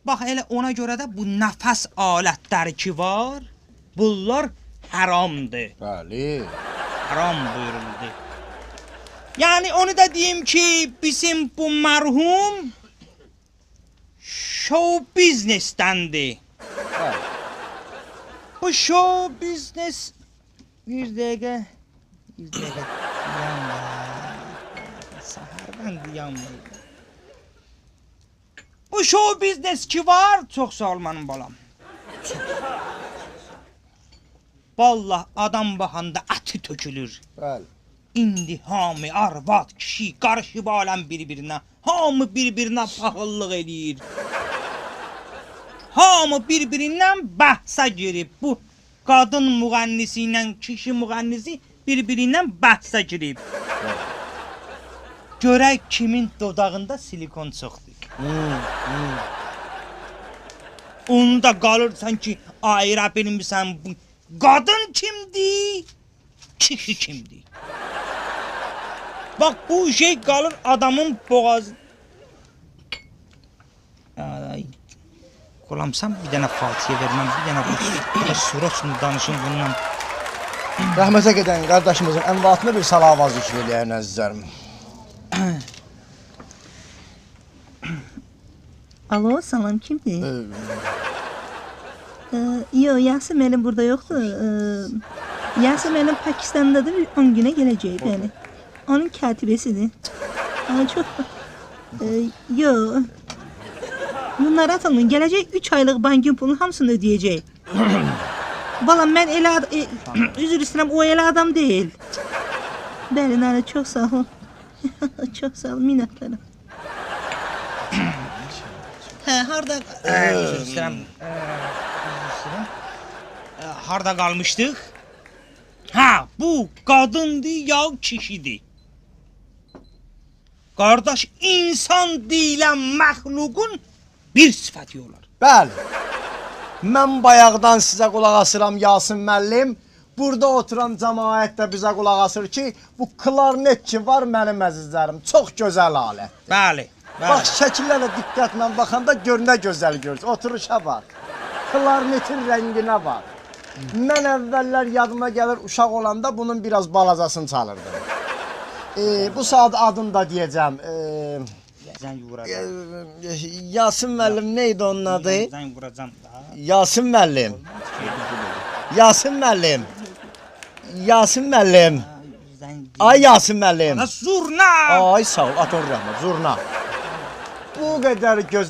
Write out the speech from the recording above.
Bax elə ona görə də bu nəfəs alətləri ki var, bunlar haramdır. Bəli. Haram buyuruldu. Yani onu da diyeyim ki bizim bu merhum show business'tendi. Bəli. Bu show business bir dəqiqə yanma. Sahardan yanmayın. Bu show business ki var, çox sağ ol mənim balam. Vallahi adam baxanda əti tökülür. Bəli. İndi hamı arvad, kişi qarışıb aləm bir-birinə. Hamı bir-birinə paxıllıq eləyir. Hamı bir-birindən bəhsə girib. Bu qadın müğənnisi ilə kişi müğənnisi bir-birindən bəhsə girib. Görək kimin dodağında silikon çoxdur. Onu da qalırsan ki, ayıra bilmirsən bu qadın kimdir, kişi kimdir. Bak bu şey qalır adamın boğazı. Ay. Qolamsam bir dənə Fatihə verməm, bir dənə bu surasını danışım bundan. Rəhmətə gedən qardaşımızın ənvatına bir salavat zikr eləyən əzizlərim. Alo, salam, kimdir? Yo, Yasim Əlim burada yoxdur. Yasim Əlim Pakistandadır, 10 günə gələcək, bəli. Onun katibesidir. Çox... Yo. Narahat olmayın, gələcək 3 aylıq bankin pulunun hamısını ödəyəcək. Balam, mən elə... üzr istəyirəm, o elə adam deyil. Bəli, Nara, çox sağ ol. Çox sağ ol, minnətlərəm. Harda... Üzr istəyirəm. Harda qalmışdıq? Ha, bu qadındır ya kişidir? Qardaş, insan deyilən məxluqun bir sifəti olar. Bəli. Mən bayaqdan sizə qulaq asıram Yasin müəllim. Burada oturan cəmaət də bizə qulaq asır ki, bu klarnet ki var mənim əzizlərim, çox gözəl alətdir. Bəli. Bax, şəkillərlə diqqətlə baxanda gör nə gözəl görürüz. Oturuşa bax. Klarnetin rənginə bax. Mən əvvəllər yadıma gəlir, uşaq olanda bunun biraz balacasını çalırdım. Bu saat adını da deyəcəm. Zəng vuracam. Yasin müəllim neydi onun adı? Zəng vuracam da. Yasin müəllim. Yasin müəllim. Yasin müəllim. Ay Yasin müəllim. Zurna. Ay sağ ol, aton rəhmət, zurna. Bu qədər gözəl.